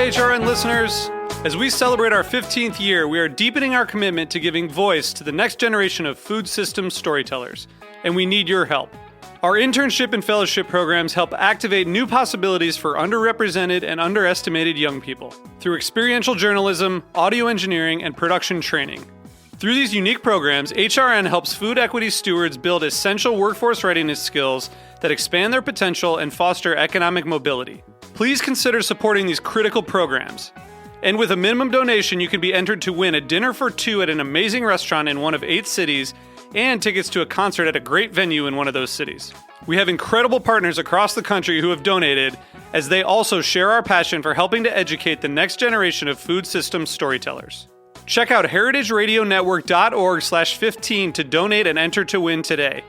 HRN listeners. As we celebrate our 15th year, we are deepening our commitment to giving voice to the next generation of food systems storytellers, and we need your help. Our internship and fellowship programs help activate new possibilities for underrepresented and underestimated young people through experiential journalism, audio engineering, and production training. Through these unique programs, HRN helps food equity stewards build essential workforce readiness skills that expand their potential and foster economic mobility. Please consider supporting these critical programs. And with a minimum donation, you can be entered to win a dinner for two at an amazing restaurant in one of 8 cities and tickets to a concert at a great venue in one of those cities. We have incredible partners across the country who have donated, as they also share our passion for helping to educate the next generation of food systems storytellers. Check out heritageradionetwork.org/15 to donate and enter to win today.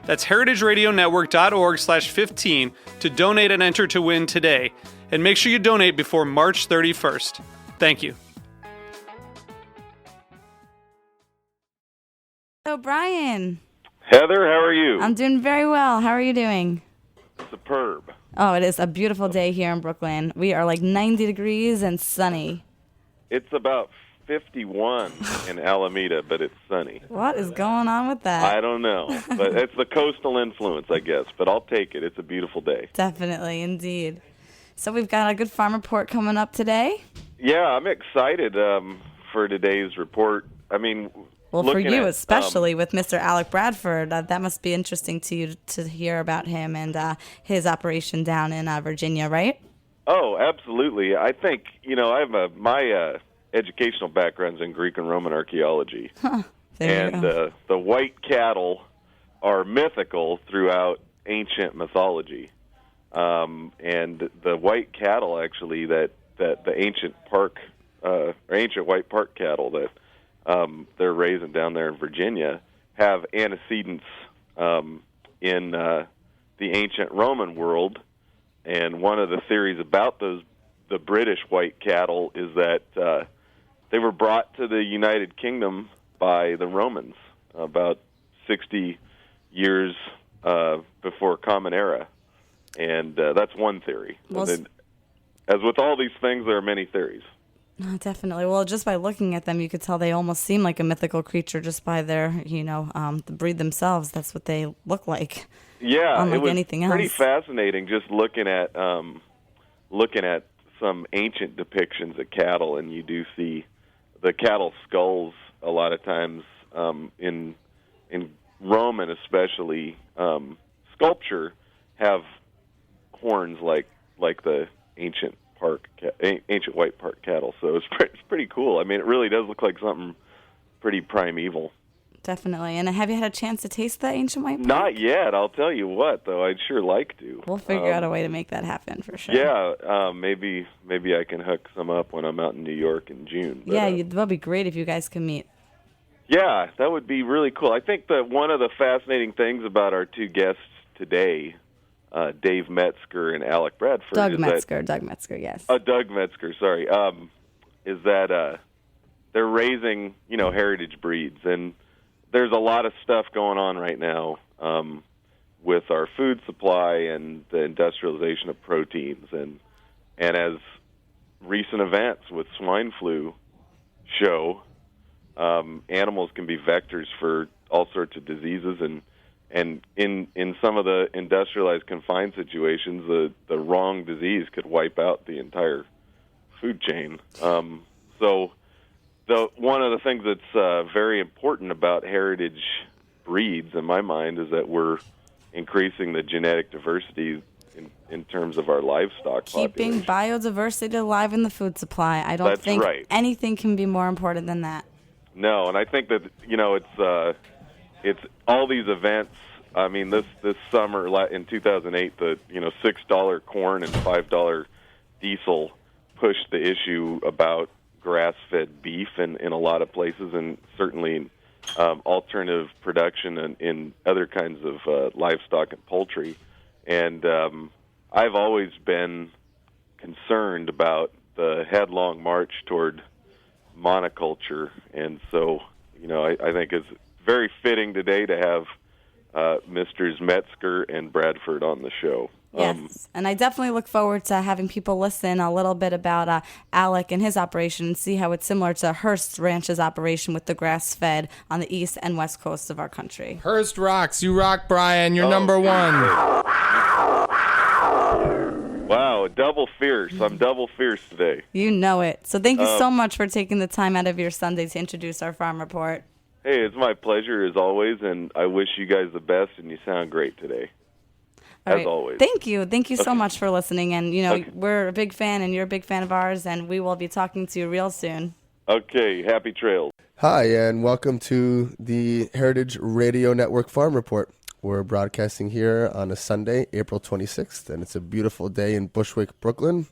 That's heritageradionetwork.org/15 to donate and enter to win today. And make sure you donate before March 31st. Thank you. So, Brian. Heather, how are you? I'm doing very well. How are you doing? Superb. Oh, it is a beautiful day here in Brooklyn. We are like 90 degrees and sunny. It's about 51 in Alameda, but it's sunny. What is going on with that? I don't know, but it's the coastal influence, I guess, but I'll take it. It's a beautiful day. Definitely, indeed. So we've got a good farm report coming up today? Yeah, I'm excited for today's report. I mean, well, for you especially with Mr. Alec Bradford, that must be interesting to you to hear about him and his operation down in Virginia, right? Oh, absolutely. I think, I have my educational background's in Greek and Roman archaeology. And the white cattle are mythical throughout ancient mythology. And the white cattle, actually, that the ancient white park cattle that they're raising down there in Virginia have antecedents in the ancient Roman world. And one of the theories about the British white cattle is that they were brought to the United Kingdom by the Romans about 60 years before Common Era. And that's one theory. Well, then, as with all these things, there are many theories. Definitely. Well, just by looking at them, you could tell they almost seem like a mythical creature just by their, the breed themselves. That's what they look like. Yeah, unlike it was anything else. Pretty fascinating just looking at some ancient depictions of cattle, and you do see the cattle skulls a lot of times in Roman, especially sculpture, have horns like the ancient white park cattle. So it's pretty cool. I mean, it really does look like something pretty primeval. Definitely. And have you had a chance to taste the ancient white park? Not yet. I'll tell you what, though. I'd sure like to. We'll figure out a way to make that happen for sure. Yeah, maybe I can hook some up when I'm out in New York in June. But, yeah, that would be great if you guys could meet. Yeah, that would be really cool. I think that one of the fascinating things about our two guests today, Dave Metzger and Alec Bradford. Doug Metzger, yes. Doug Metzger, sorry. Is that they're raising, heritage breeds. And there's a lot of stuff going on right now with our food supply and the industrialization of proteins. And as recent events with swine flu show, animals can be vectors for all sorts of diseases, and in some of the industrialized confined situations, the wrong disease could wipe out the entire food chain. So one of the things that's very important about heritage breeds, in my mind, is that we're increasing the genetic diversity in terms of our livestock Keeping population. biodiversity alive in the food supply. I don't think anything can be more important than that. No, and I think that it's all these events. I mean, this summer in 2008, the $6 corn and $5 diesel pushed the issue about grass-fed beef in a lot of places, and certainly alternative production in other kinds of livestock and poultry. And I've always been concerned about the headlong march toward monoculture, and so I think it's very fitting today to have Misters Metzger and Bradford on the show. Yes, and I definitely look forward to having people listen a little bit about Alec and his operation and see how it's similar to Hearst Ranch's operation with the grass-fed on the east and west coast of our country. Hearst rocks. You rock, Brian. You're number one. Wow, double fierce. I'm double fierce today. You know it. So thank you so much for taking the time out of your Sunday to introduce our farm report. Hey, it's my pleasure as always, and I wish you guys the best, and you sound great today. All as right. always. Thank you. Thank you so much for listening. And, we're a big fan, and you're a big fan of ours, and we will be talking to you real soon. Okay, happy trails. Hi, and welcome to the Heritage Radio Network Farm Report. We're broadcasting here on a Sunday, April 26th, and it's a beautiful day in Bushwick, Brooklyn.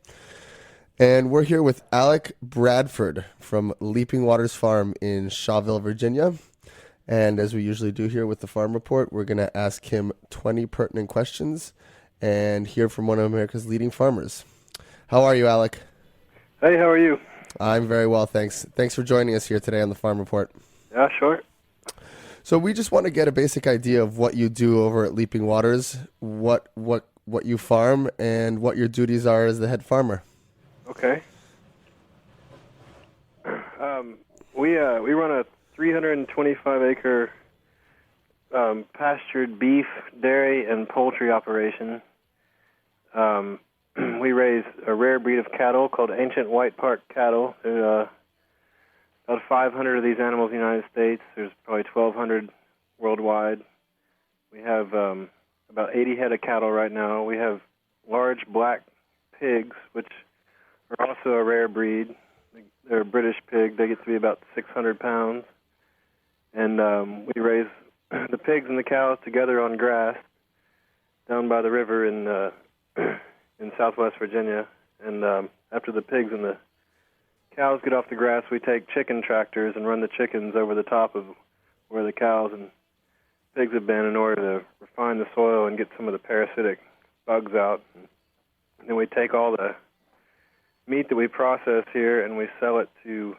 And we're here with Alec Bradford from Leaping Waters Farm in Shawsville, Virginia. And as we usually do here with the Farm Report, we're going to ask him 20 pertinent questions and hear from one of America's leading farmers. How are you, Alec? Hey, how are you? I'm very well, thanks. Thanks for joining us here today on the Farm Report. Yeah, sure. So we just want to get a basic idea of what you do over at Leaping Waters, what you farm, and what your duties are as the head farmer. Okay. We run a 325-acre pastured beef, dairy, and poultry operation. We raise a rare breed of cattle called Ancient White Park cattle. There's about 500 of these animals in the United States. There's probably 1,200 worldwide. We have about 80 head of cattle right now. We have large black pigs, which are also a rare breed. They're a British pig. They get to be about 600 pounds. And we raise the pigs and the cows together on grass down by the river in southwest Virginia. And after the pigs and the cows get off the grass, we take chicken tractors and run the chickens over the top of where the cows and pigs have been in order to refine the soil and get some of the parasitic bugs out. And then we take all the meat that we process here and we sell it to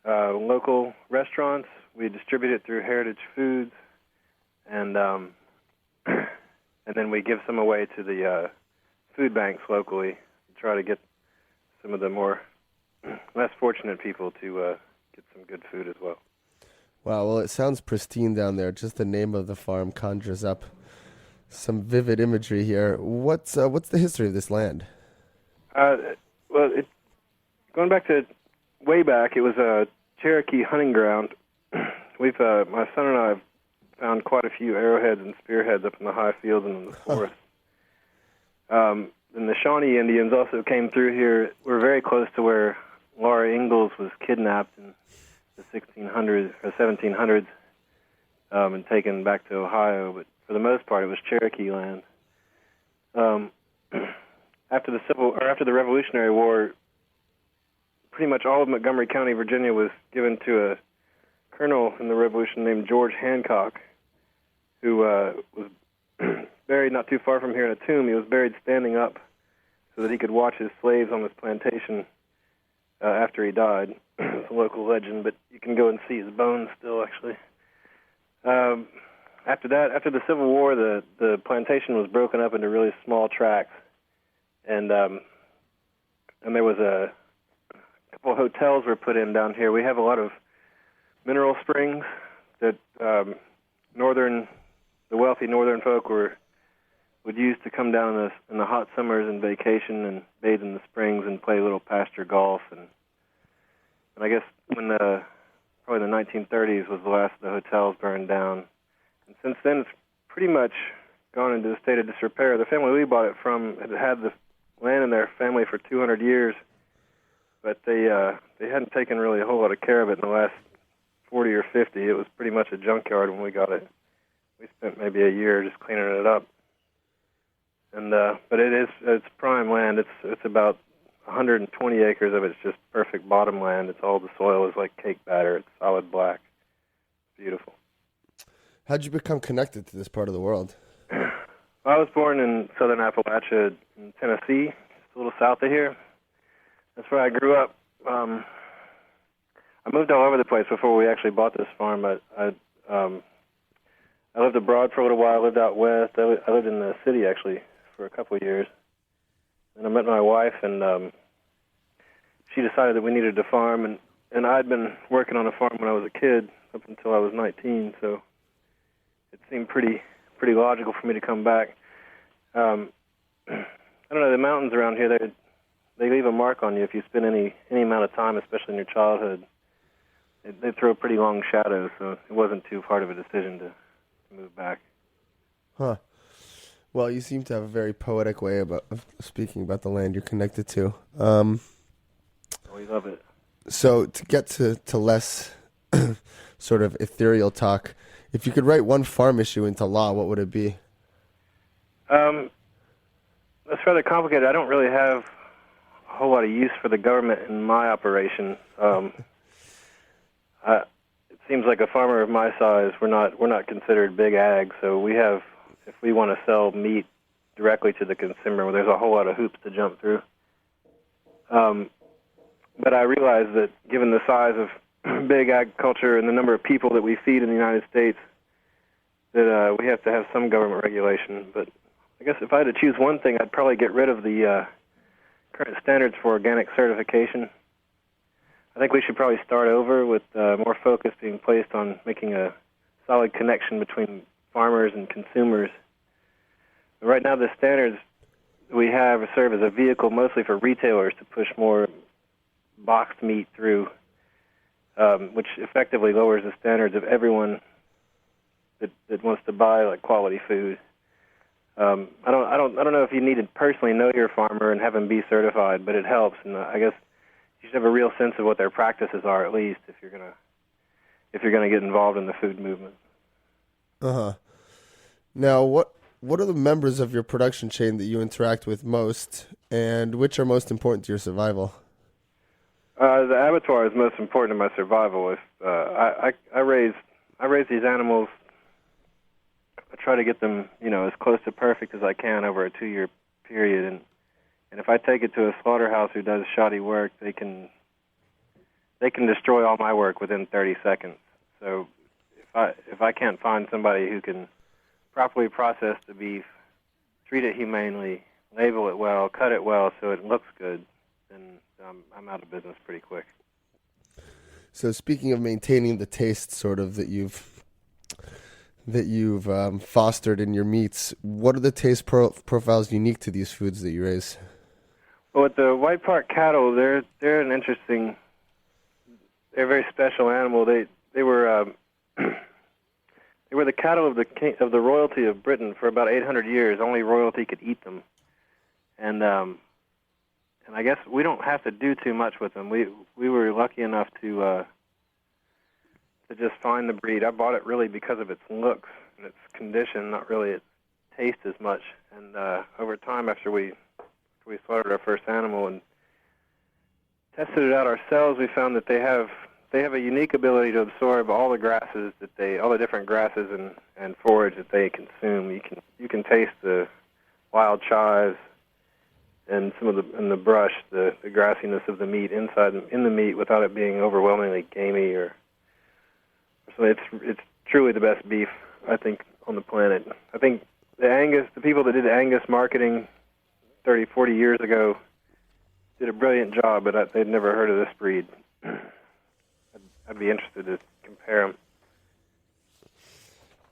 local restaurants. We distribute it through Heritage Foods, and then we give some away to the food banks locally to try to get some of the more less fortunate people to get some good food as well. Wow, well, it sounds pristine down there. Just the name of the farm conjures up some vivid imagery here. What's the history of this land? Going back to way back, it was a Cherokee hunting ground. My son and I have found quite a few arrowheads and spearheads up in the high fields and in the forest. And the Shawnee Indians also came through here. We're very close to where Laura Ingalls was kidnapped in the 1600s or 1700s and taken back to Ohio. But for the most part, it was Cherokee land. After the Revolutionary War, pretty much all of Montgomery County, Virginia, was given to a colonel in the Revolution named George Hancock, who was buried not too far from here in a tomb. He was buried standing up so that he could watch his slaves on his plantation after he died. It's a local legend, but you can go and see his bones still, actually. After the Civil War, the plantation was broken up into really small tracts, and there was a couple of hotels were put in down here. We have a lot of mineral springs that the wealthy northern folk would use to come down in the hot summers and vacation and bathe in the springs and play a little pasture golf. And I guess when probably the 1930s was the last of the hotels burned down. And since then, it's pretty much gone into a state of disrepair. The family we bought it from had the land in their family for 200 years, but they hadn't taken really a whole lot of care of it in the last 40 or 50. It was pretty much a junkyard when we got it. We spent maybe a year just cleaning it up. And but it's prime land. It's about 120 acres of it's just perfect bottom land. It's all the soil is like cake batter. It's solid black. It's beautiful. How'd you become connected to this part of the world? I was born in southern Appalachia in Tennessee, just a little south of here. That's where I grew up. I moved all over the place before we actually bought this farm. I lived abroad for a little while. I lived out west. I lived in the city, actually, for a couple of years. And I met my wife, and she decided that we needed to farm, and I'd been working on a farm when I was a kid up until I was 19, so it seemed pretty logical for me to come back. I don't know, the mountains around here, they leave a mark on you if you spend any amount of time, especially in your childhood. They throw pretty long shadows, so it wasn't too hard of a decision to move back. Huh. Well, you seem to have a very poetic way of speaking about the land you're connected to. We love it. So to get to less sort of ethereal talk, if you could write one farm issue into law, what would it be? That's rather complicated. I don't really have a whole lot of use for the government in my operation. It seems like a farmer of my size, we're not considered big ag, so we have, if we want to sell meat directly to the consumer, there's a whole lot of hoops to jump through. But I realize that given the size of big agriculture and the number of people that we feed in the United States, that we have to have some government regulation. But I guess if I had to choose one thing, I'd probably get rid of the current standards for organic certification. I think we should probably start over with more focus being placed on making a solid connection between farmers and consumers. But right now, the standards we have serve as a vehicle mostly for retailers to push more boxed meat through, which effectively lowers the standards of everyone that wants to buy like quality food. I don't know if you need to personally know your farmer and have him be certified, but it helps. And I guess you should have a real sense of what their practices are, at least, if you're gonna get involved in the food movement. Now, what are the members of your production chain that you interact with most, and which are most important to your survival? The abattoir is most important to my survival. If I raise these animals, I try to get them, as close to perfect as I can over a 2-year period, and if I take it to a slaughterhouse who does shoddy work, they can destroy all my work within 30 seconds. So if I can't find somebody who can properly process the beef, treat it humanely, label it well, cut it well so it looks good, then I'm out of business pretty quick. So speaking of maintaining the taste sort of that you've fostered in your meats, what are the taste profiles unique to these foods that you raise? Well, with the White Park cattle, they're an interesting, they're a very special animal. They were they were the cattle of the royalty of Britain for about 800 years. Only royalty could eat them, and I guess we don't have to do too much with them. We were lucky enough to just find the breed. I bought it really because of its looks and its condition, not really its taste as much. And over time, after we slaughtered our first animal and tested it out ourselves, we found that they have a unique ability to absorb all the grasses all the different grasses and forage that they consume. You can taste the wild chives and some of the brush, the grassiness of the meat in the meat without it being overwhelmingly gamey so it's truly the best beef, I think, on the planet. I think the people that did the Angus marketing 30, 40 years ago did a brilliant job, but they'd never heard of this breed. I'd be interested to compare them.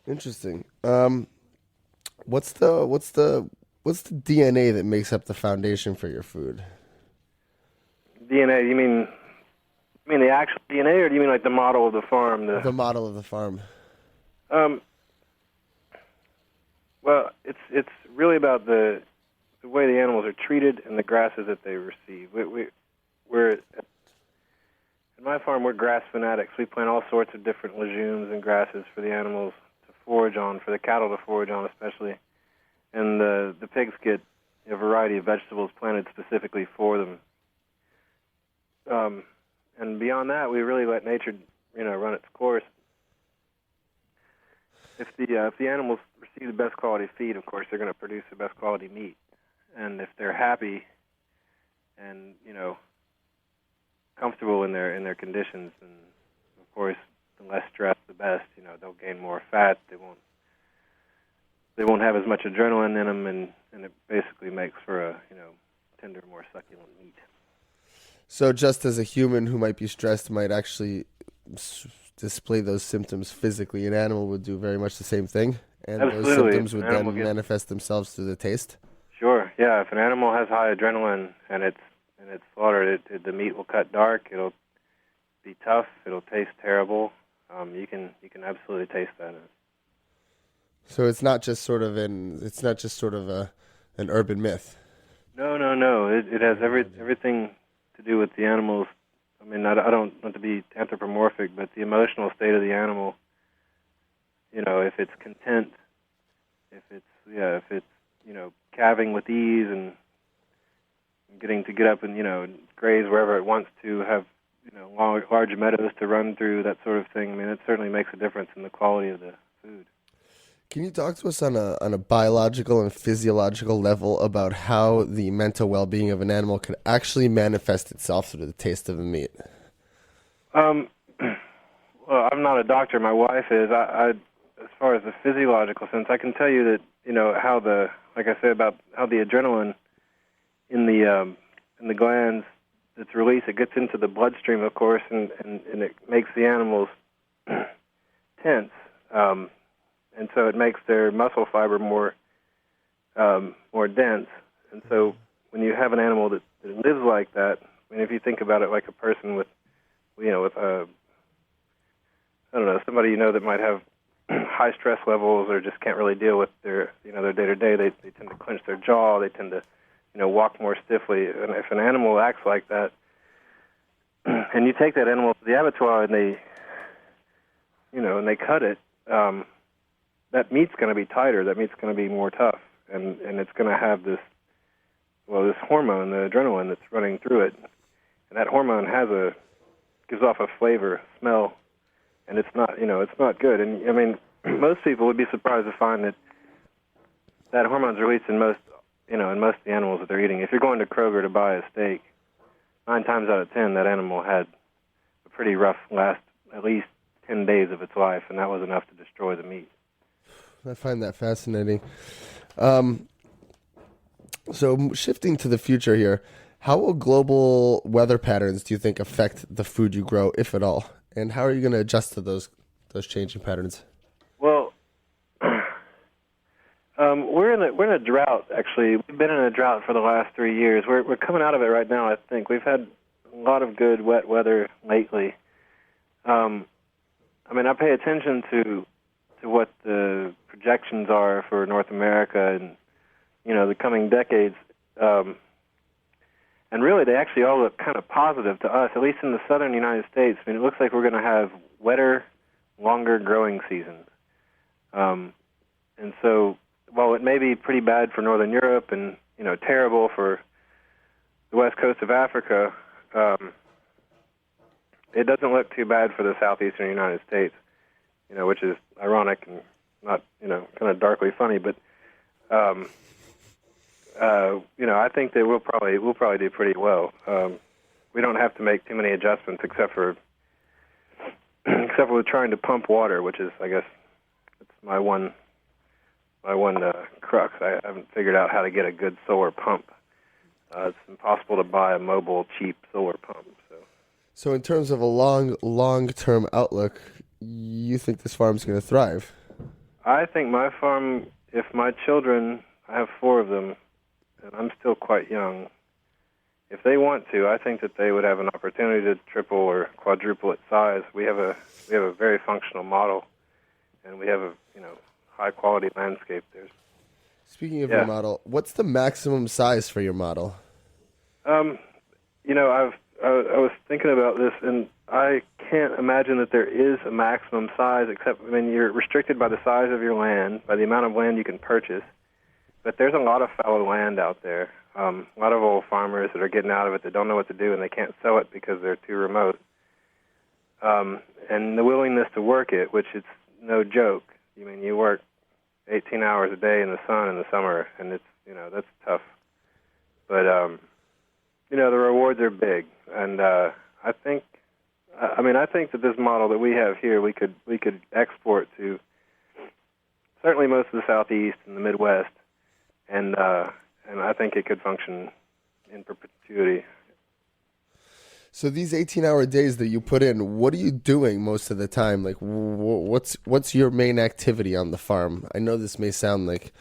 Interesting. What's the DNA that makes up the foundation for your food? DNA? You mean the actual DNA, or do you mean like the model of the farm? The model of the farm. Well, it's really about the way the animals are treated and the grasses that they receive. We're in my farm, we're grass fanatics. We plant all sorts of different legumes and grasses for the animals to forage on, for the cattle to forage on especially. And the pigs get a variety of vegetables planted specifically for them. And beyond that, we really let nature, run its course. If the animals receive the best quality feed, of course, they're going to produce the best quality meat. And if they're happy and comfortable in their conditions, and of course, the less stress, the best. They'll gain more fat. they won't have as much adrenaline in them, and it basically makes for a tender, more succulent meat. So just as a human who might be stressed might actually display those symptoms physically, an animal would do very much the same thing, and Absolutely. those symptoms would An animal then manifest themselves through the taste. Sure. Yeah. If an animal has high adrenaline and it's slaughtered, the meat will cut dark. It'll be tough. It'll taste terrible. You can absolutely taste that. So it's not just sort of an urban myth. No. It has everything to do with the animals. I mean, I don't want to be anthropomorphic, but the emotional state of the animal. If it's content, if it's calving with ease and getting to get up and graze wherever it wants to, have large meadows to run through, that sort of thing. I mean, it certainly makes a difference in the quality of the food. Can you talk to us on a biological and physiological level about how the mental well-being of an animal could actually manifest itself through the taste of the meat? Well, I'm not a doctor. My wife is. I as far as the physiological sense, I can tell you that like I said about how the adrenaline in the glands that's released, it gets into the bloodstream, of course, and it makes the animals tense. And so it makes their muscle fiber more dense. And so when you have an animal that lives like that, I mean, if you think about it like a person with somebody that might have high stress levels or just can't really deal with their day-to-day, they tend to clench their jaw, they tend to walk more stiffly. And if an animal acts like that, and you take that animal to the abattoir and they cut it, that meat's going to be tighter. That meat's going to be more tough, and it's going to have this hormone, the adrenaline, that's running through it, and that hormone gives off a flavor, smell, and it's not good. And I mean, most people would be surprised to find that hormone's released in most of the animals that they're eating. If you're going to Kroger to buy a steak, 9 times out of 10, that animal had a pretty rough last at least 10 days of its life, and that was enough to destroy the meat. I find that fascinating. So shifting to the future here, how will global weather patterns, do you think, affect the food you grow, if at all? And how are you going to adjust to those changing patterns? Well, we're in a drought, actually. We've been in a drought for the last 3 years. We're coming out of it right now, I think. We've had a lot of good wet weather lately. I mean, I pay attention to what the projections are for North America and, the coming decades. And really, they actually all look kind of positive to us, at least in the southern United States. I mean, it looks like we're going to have wetter, longer growing seasons. And so, while it may be pretty bad for Northern Europe and, terrible for the west coast of Africa, it doesn't look too bad for the southeastern United States, which is ironic and not, kind of darkly funny. But, I think that we'll probably do pretty well. We don't have to make too many adjustments except for trying to pump water, which is, I guess, it's my one crux. I haven't figured out how to get a good solar pump. It's impossible to buy a mobile, cheap solar pump. So in terms of a long-term outlook, you think this farm's going to thrive? I think my farm, if my children, I have 4 of them, and I'm still quite young, if they want to, I think that they would have an opportunity to triple or quadruple its size. We have a very functional model, and we have a high-quality landscape there. Speaking of your model, what's the maximum size for your model? I was thinking about this, and I can't imagine that there is a maximum size, except, you're restricted by the size of your land, by the amount of land you can purchase. But there's a lot of fallow land out there. A lot of old farmers that are getting out of it that don't know what to do, and they can't sell it because they're too remote. And the willingness to work it, which it's no joke. You work 18 hours a day in the sun in the summer, and it's, that's tough. But, the rewards are big. And I think that this model that we have here, we could export to certainly most of the Southeast and the Midwest, and I think it could function in perpetuity. So these 18-hour days that you put in, what are you doing most of the time? Like, what's your main activity on the farm? I know this may sound like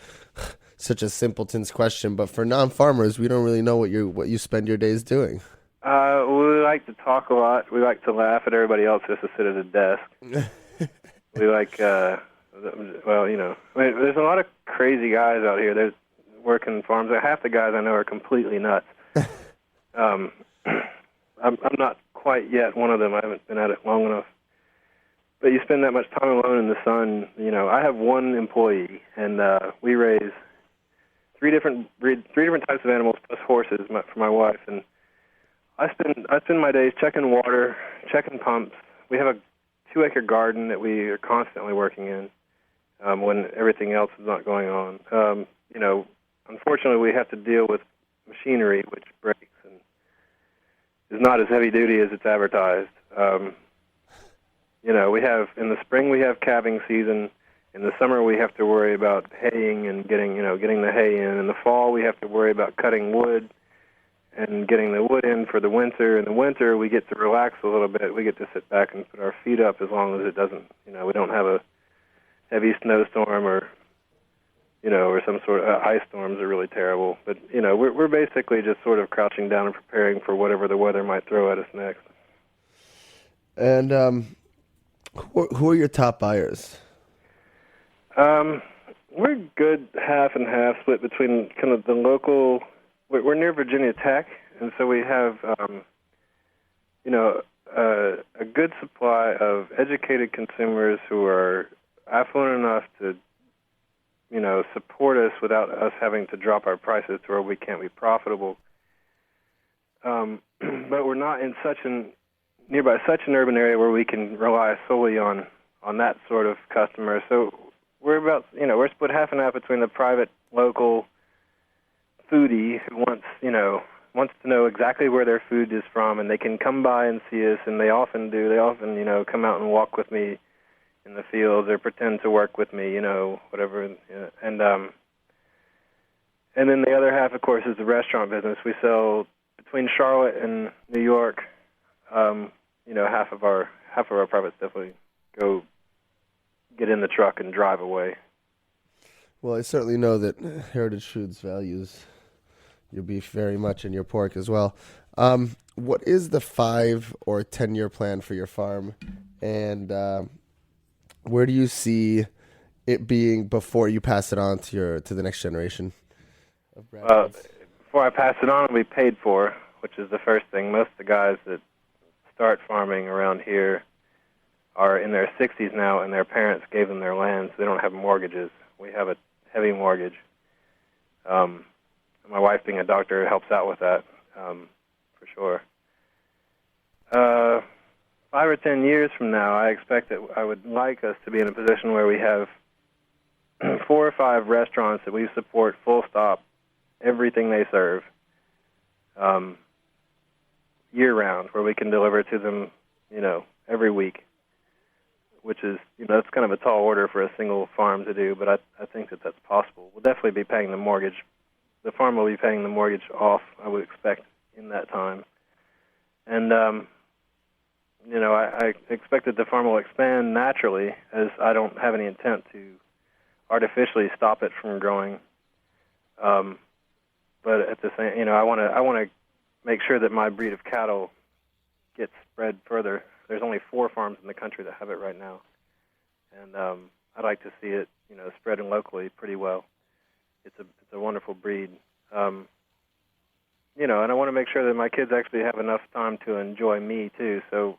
such a simpleton's question, but for non-farmers, we don't really know what you spend your days doing. We like to talk a lot. We like to laugh at everybody else just to sit at a desk. We like, well, you know, I mean, there's a lot of crazy guys out here. There's working farms. Half the guys I know are completely nuts. I'm not quite yet one of them. I haven't been at it long enough. But you spend that much time alone in the sun. You know, I have one employee, and we raise three different types of animals plus horses for my wife. And I spend my days checking water, checking pumps. We have a 2-acre garden that we are constantly working in when everything else is not going on. You know, unfortunately, we have to deal with machinery which breaks and is not as heavy duty as it's advertised. You know, we have in the spring we have calving season. In the summer we have to worry about haying and getting the hay in. In the fall we have to worry about cutting wood and getting the wood in for the winter. In the winter we get to relax a little bit. We get to sit back and put our feet up as long as it doesn't, you know, we don't have a heavy snowstorm or, you know, or some sort of ice storms are really terrible. But, you know, we're basically just sort of crouching down and preparing for whatever the weather might throw at us next. And who are your top buyers? We're good half and half split between kind of the local. We're near Virginia Tech, and so we have, you know, a good supply of educated consumers who are affluent enough to, you know, support us without us having to drop our prices to where we can't be profitable. But we're not in nearby such an urban area where we can rely solely on that sort of customer. So we're about, you know, we're split half and half between the private local foodie who wants to know exactly where their food is from, and they can come by and see us, and they often do. They often, you know, come out and walk with me in the fields or pretend to work with me, you know, whatever. And then the other half, of course, is the restaurant business. We sell between Charlotte and New York. You know, half of our profits definitely go get in the truck and drive away. Well, I certainly know that Heritage Foods values your beef very much and your pork as well. What is the 5 or 10-year plan for your farm, and where do you see it being before you pass it on to the next generation of Bradfords? Before I pass it on, it'll be paid for, which is the first thing. Most of the guys that start farming around here are in their 60s now, and their parents gave them their land, so they don't have mortgages. We have a heavy mortgage. My wife, being a doctor, helps out with that, for sure. 5 or 10 years from now, I expect that I would like us to be in a position where we have 4 or 5 restaurants that we support full stop, everything they serve, year-round, where we can deliver to them, you know, every week, which is, you know, that's kind of a tall order for a single farm to do, but I think that that's possible. We'll definitely be paying the mortgage. The farm will be paying the mortgage off, I would expect, in that time. And, you know, I expect that the farm will expand naturally, as I don't have any intent to artificially stop it from growing. But at the same, you know, I want to make sure that my breed of cattle gets spread further. There's only 4 farms in the country that have it right now, and I'd like to see it, you know, spreading locally pretty well. It's a wonderful breed, you know, and I want to make sure that my kids actually have enough time to enjoy me too. So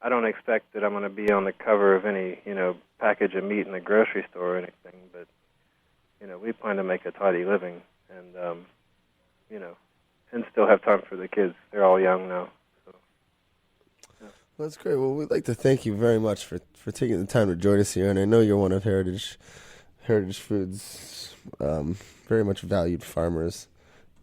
I don't expect that I'm going to be on the cover of any, you know, package of meat in the grocery store or anything, but, you know, we plan to make a tidy living, and you know, and still have time for the kids. They're all young now. So, yeah. Well, that's great. Well, we'd like to thank you very much for taking the time to join us here, and I know you're one of Heritage Foods' very much valued farmers,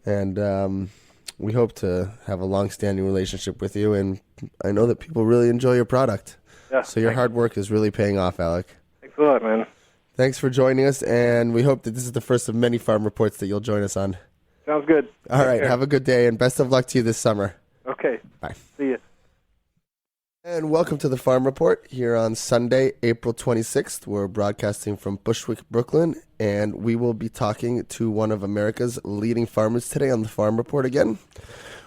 and we hope to have a long-standing relationship with you, and I know that people really enjoy your product. Yeah, so your hard work is really paying off, Alec. Thanks a lot, man. Thanks for joining us, and we hope that this is the first of many farm reports that you'll join us on. Sounds good. All right, care. have a good day, and best of luck to you this summer. Okay. Bye. See you. And welcome to the Farm Report here on Sunday, April 26th. We're broadcasting from Bushwick, Brooklyn, and we will be talking to one of America's leading farmers today on the Farm Report again.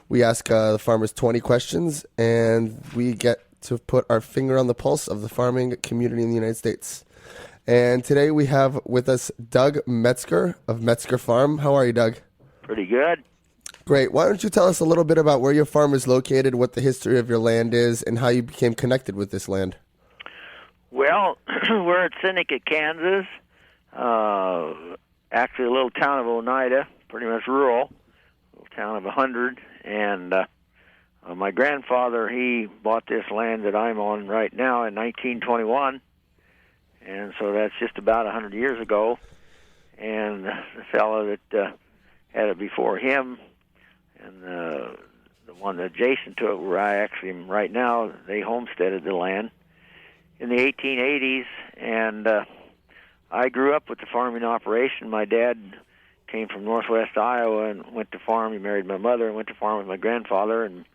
We ask the farmers 20 questions, and we get to put our finger on the pulse of the farming community in the United States. And today we have with us Doug Metzger of Metzger Farm. How are you, Doug? Pretty good. Great. Why don't you tell us a little bit about where your farm is located, what the history of your land is, and how you became connected with this land? Well, we're at Syndicate, Kansas. Actually, a little town of Oneida, pretty much rural, a little town of 100. And my grandfather, he bought this land that I'm on right now in 1921. And so that's just about 100 years ago. And the fellow that had it before him, and the one adjacent to it, where I actually am right now, they homesteaded the land in the 1880s. And I grew up with the farming operation. My dad came from northwest Iowa and went to farm. He married my mother and went to farm with my grandfather. And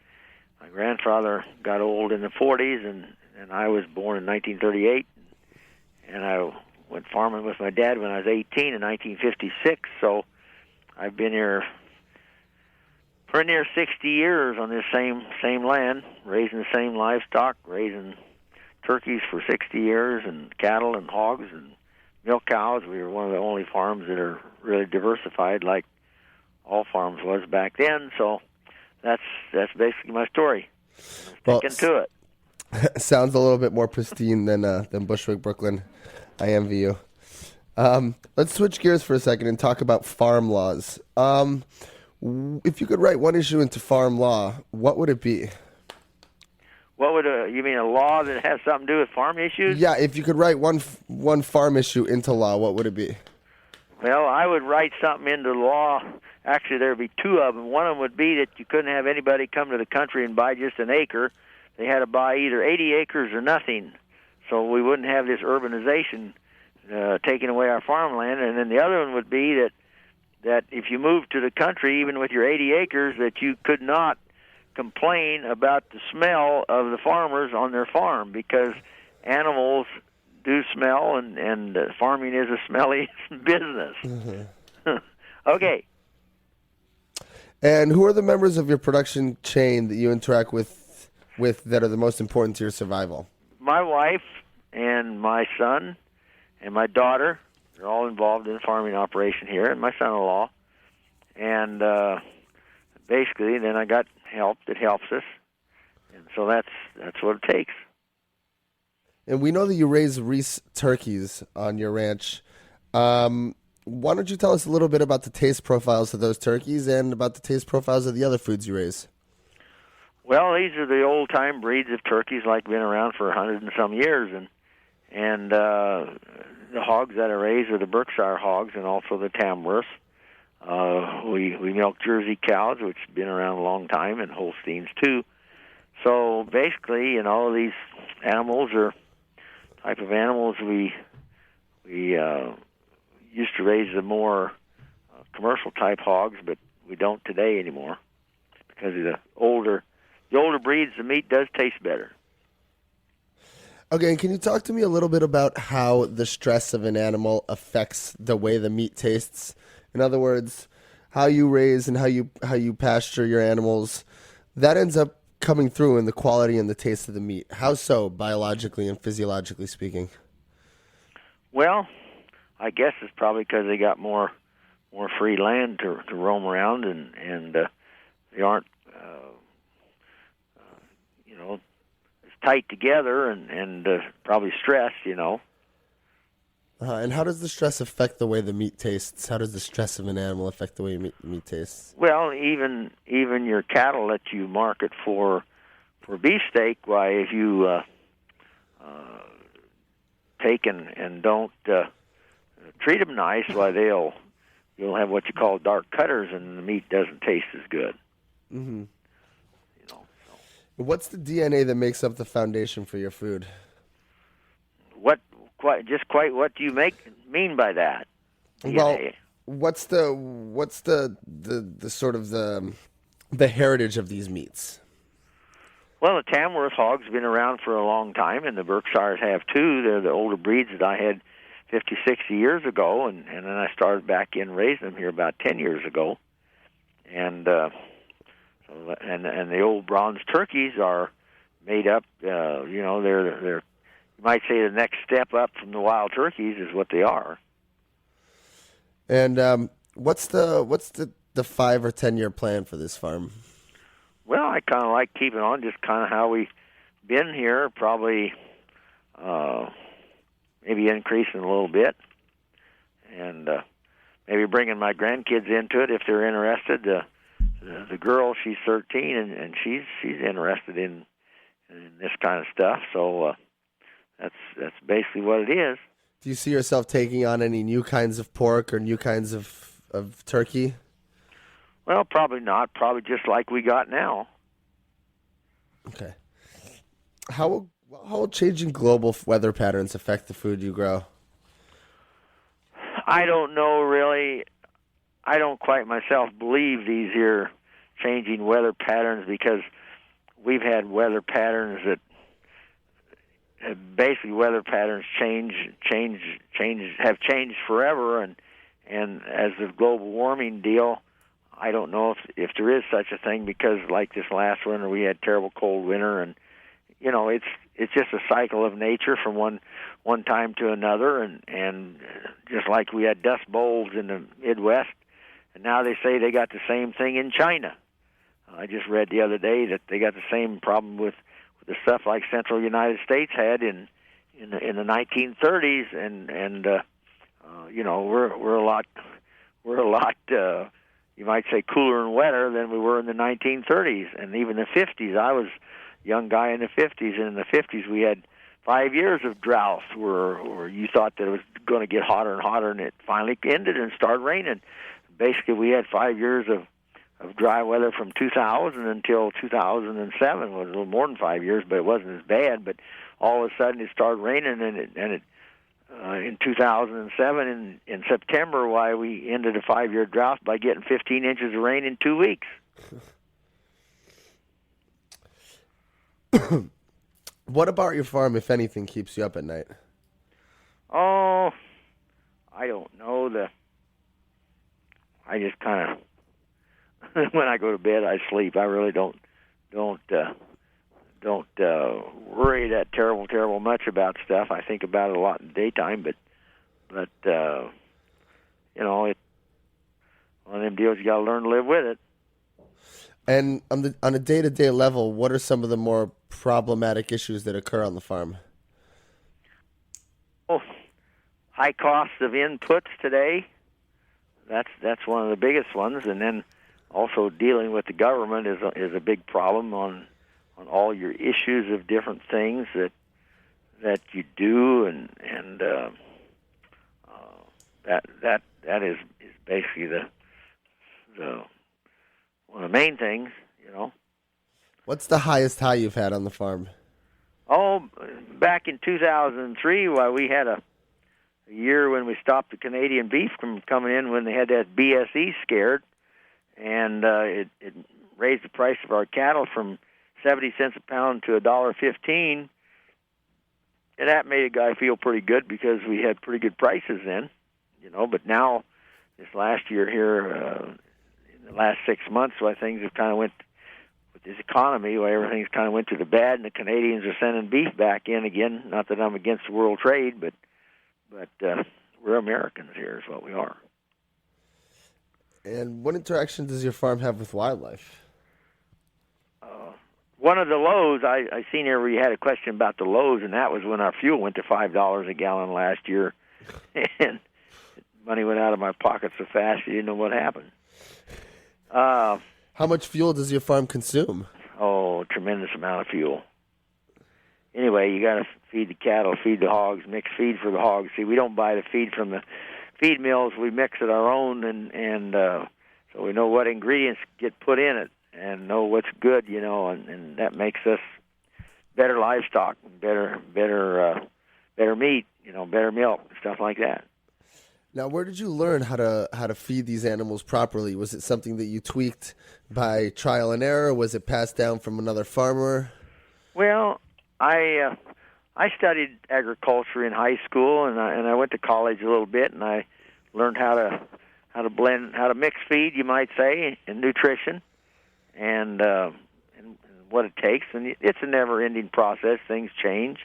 my grandfather got old in the 40s, and I was born in 1938. And I went farming with my dad when I was 18 in 1956. So I've been here for near 60 years on this same land, raising the same livestock, raising turkeys for 60 years, and cattle and hogs and milk cows. We were one of the only farms that are really diversified, like all farms was back then. So that's basically my story. Sticking to it. Sounds a little bit more pristine than Bushwick, Brooklyn. I envy you. Let's switch gears for a second and talk about farm laws. If you could write one issue into farm law, what would it be? What would you mean, a law that has something to do with farm issues? Yeah, if you could write one farm issue into law, what would it be? Well, I would write something into law. Actually, there would be two of them. One of them would be that you couldn't have anybody come to the country and buy just an acre. They had to buy either 80 acres or nothing. So we wouldn't have this urbanization taking away our farmland. And then the other one would be that if you moved to the country, even with your 80 acres, that you could not complain about the smell of the farmers on their farm, because animals do smell, and farming is a smelly business. Mm-hmm. Okay. And who are the members of your production chain that you interact with that are the most important to your survival? My wife and my son and my daughter, they're all involved in the farming operation here, and my son-in-law. And basically, then I got help that helps us. And so that's what it takes. And we know that you raise Reese turkeys on your ranch. Why don't you tell us a little bit about the taste profiles of those turkeys and about the taste profiles of the other foods you raise? Well, these are the old-time breeds of turkeys, like been around for 100 and some years, and the hogs that I raise are the Berkshire hogs and also the Tamworth. We milk Jersey cows, which have been around a long time, and Holsteins too. So basically, these animals are type of animals we used to raise the more commercial type hogs, but we don't today anymore because of the older breeds. The meat does taste better. Okay, and can you talk to me a little bit about how the stress of an animal affects the way the meat tastes? In other words, how you raise and how you pasture your animals, that ends up coming through in the quality and the taste of the meat. How so, biologically and physiologically speaking? Well, I guess it's probably because they got more free land to roam around, and they aren't tight together and probably stressed, And how does the stress affect the way the meat tastes? How does the stress of an animal affect the way meat tastes? Well, even your cattle that you market for beefsteak, why, if you take and don't treat them nice, why you'll have what you call dark cutters, and the meat doesn't taste as good. Mm-hmm. What's the DNA that makes up the foundation for your food? What quite what do you mean by that? Well, DNA? what's the sort of the heritage of these meats? Well, the Tamworth hog's been around for a long time, and the Berkshires have too. They're the older breeds that I had 50, 60 years ago, and then I started back in raising them here about 10 years ago. And and the old bronze turkeys are made up. They're you might say the next step up from the wild turkeys is what they are. And what's the 5 or 10 year plan for this farm? Well, I kind of like keeping on just kind of how we've been here, probably maybe increasing a little bit, and maybe bringing my grandkids into it if they're interested. The girl, she's 13, and she's interested in this kind of stuff, so that's basically what it is. Do you see yourself taking on any new kinds of pork or new kinds of turkey? Well, probably not. Probably just like we got now. Okay. How will changing global weather patterns affect the food you grow? I don't know, really. I don't quite myself believe these here changing weather patterns, because we've had weather patterns that basically weather patterns have changed forever, and as the global warming deal, I don't know if there is such a thing, because like this last winter we had terrible cold winter, and it's just a cycle of nature from one time to another, and just like we had dust bowls in the Midwest, and now they say they got the same thing in China. I just read the other day that they got the same problem with the stuff like Central United States had in the 1930s, and we're a lot you might say cooler and wetter than we were in the 1930s, and even the 50s. I was a young guy in the 50s, and in the 50s we had 5 years of drought where you thought that it was going to get hotter and hotter, and it finally ended and started raining. Basically, we had 5 years of dry weather from 2000 until 2007. It was a little more than 5 years, but it wasn't as bad. But all of a sudden it started raining, and it in 2007 in September, why we ended a 5-year drought by getting 15 inches of rain in 2 weeks. What about your farm, if anything, keeps you up at night? Oh, I don't know. I just kind of when I go to bed, I sleep. I really don't worry that terrible much about stuff. I think about it a lot in the daytime, but it's one of them deals you got to learn to live with it. And on a day-to-day level, what are some of the more problematic issues that occur on the farm? Oh, high costs of inputs today. That's one of the biggest ones, and then also dealing with the government is a big problem on all your issues of different things that you do, and that is basically the one of the main things, What's the highest high you've had on the farm? Oh, back in 2003, we had a year when we stopped the Canadian beef from coming in when they had that BSE scared, and it raised the price of our cattle from 70 cents a pound to $1.15, and that made a guy feel pretty good because we had pretty good prices then, But now, this last year here, in the last 6 months, why things have kind of went with this economy, why everything's kind of went to the bad, and the Canadians are sending beef back in again. Not that I'm against world trade, but we're Americans here, is what we are. And what interaction does your farm have with wildlife? One of the lows, I seen here where you had a question about the lows, and that was when our fuel went to $5 a gallon last year, and money went out of my pocket so fast you didn't know what happened. How much fuel does your farm consume? Oh, a tremendous amount of fuel. Anyway, you got to feed the cattle, feed the hogs, mix feed for the hogs. See, we don't buy the feed from the feed mills. We mix it our own, and so we know what ingredients get put in it and know what's good, and that makes us better livestock, better meat, better milk and stuff like that. Now, where did you learn how to feed these animals properly? Was it something that you tweaked by trial and error? Was it passed down from another farmer? Well, I studied agriculture in high school, and I went to college a little bit, and I learned how to blend, how to mix feed, you might say, and nutrition, and what it takes. And it's a never-ending process. Things change,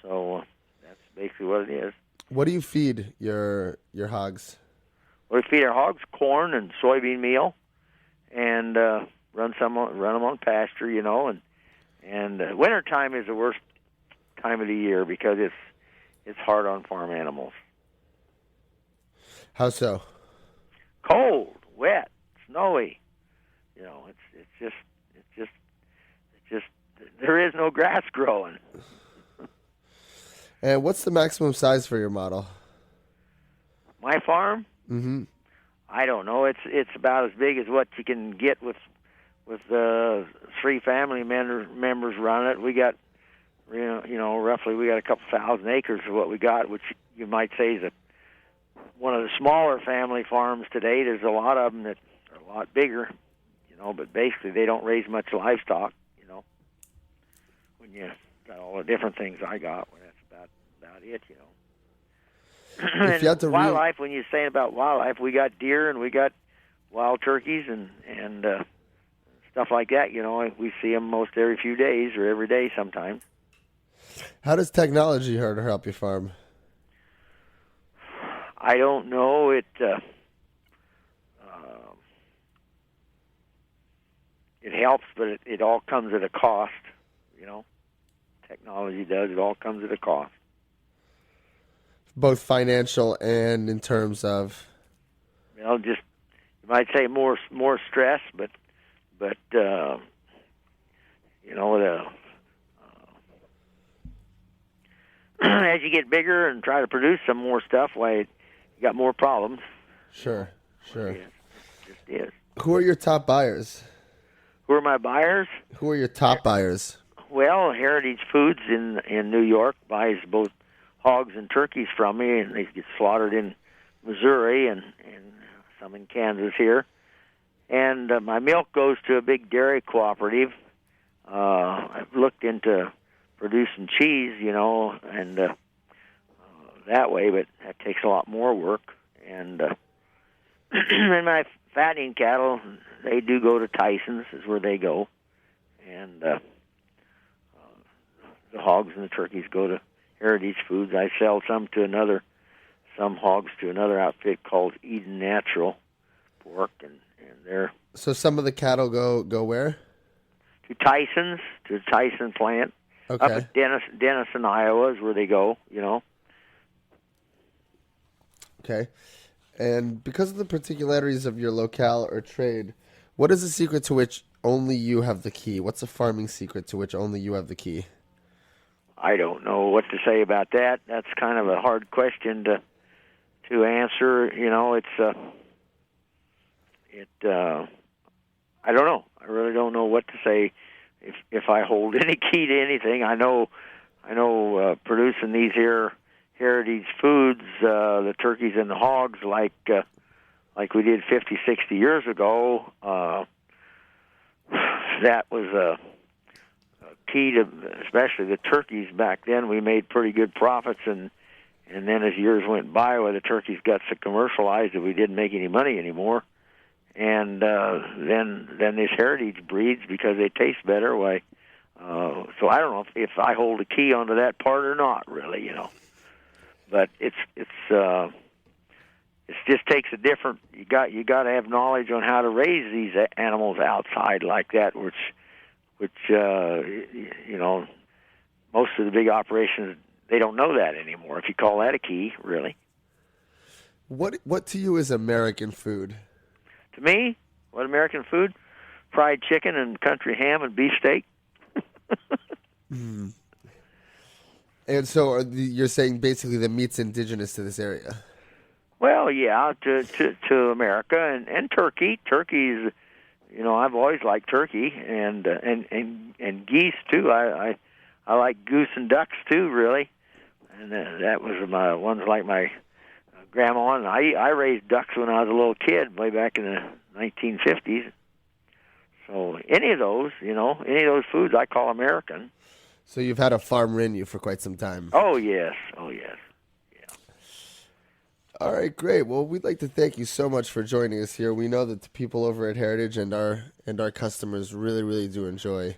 So that's basically what it is. What do you feed your hogs? We feed our hogs corn and soybean meal, and run them on pasture, and wintertime is the worst time of the year because it's hard on farm animals. How so? Cold, wet, snowy. It's just there is no grass growing. And what's the maximum size for your model? My farm? Mm-hmm. I don't know. It's about as big as what you can get with 3 family members running it. We got, roughly we got a couple thousand acres of what we got, which you might say is one of the smaller family farms today. There's a lot of them that are a lot bigger, but basically they don't raise much livestock, when you got all the different things I got. Well, that's about it, If you had to wildlife, when you're saying about wildlife, we got deer and we got wild turkeys and stuff like that. We see them most every few days or every day sometimes. How does technology help your farm? I don't know. It helps, but it all comes at a cost. Technology does. It all comes at a cost. Both financial and in terms of, just you might say more stress, but as you get bigger and try to produce some more stuff, you got more problems. Sure. It just is. Who are your top buyers? Who are my buyers? Who are your top buyers? Well, Heritage Foods in New York buys both hogs and turkeys from me, and they get slaughtered in Missouri and some in Kansas here. And my milk goes to a big dairy cooperative. I've looked into producing cheese, and that way, but that takes a lot more work. And and my fattening cattle, they do go to Tyson's, is where they go. And the hogs and the turkeys go to Heritage Foods. I sell some hogs to another outfit called Eden Natural Pork, and they're... So some of the cattle go where? To the Tyson plant. Okay. Up at Denison, Iowa is where they go, Okay. And because of the particularities of your locale or trade, what is the secret to which only you have the key? What's a farming secret to which only you have the key? I don't know what to say about that. That's kind of a hard question to answer. I don't know. I really don't know what to say if I hold any key to anything. I know producing these here Heritage Foods, the turkeys and the hogs, like we did 50, 60 years ago. That was a key to, especially the turkeys back then. We made pretty good profits, and then as years went by, the turkeys got so commercialized that we didn't make any money anymore. And then this heritage breeds because they taste better. So I don't know if I hold a key onto that part or not, really, But it just takes a different. You got to have knowledge on how to raise these animals outside like that, which most of the big operations, they don't know that anymore. If you call that a key, really. What to you is American food? To me, what American food? Fried chicken and country ham and beefsteak. Mm. And so you're saying basically the meat's indigenous to this area? Well, yeah, to America and turkey. Turkey's, I've always liked turkey and geese too. I like goose and ducks too, really. and that was my ones like my grandma. And I raised ducks when I was a little kid, way back in the 1950s. So any of those, any of those foods, I call American. So you've had a farm in you for quite some time. Oh yes. All right, great. Well, we'd like to thank you so much for joining us here. We know that the people over at Heritage and our customers really, really do enjoy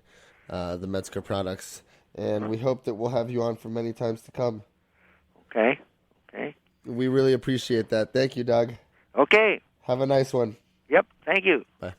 the Metzger products, and we hope that we'll have you on for many times to come. Okay. We really appreciate that. Thank you, Doug. Okay. Have a nice one. Yep. Thank you. Bye.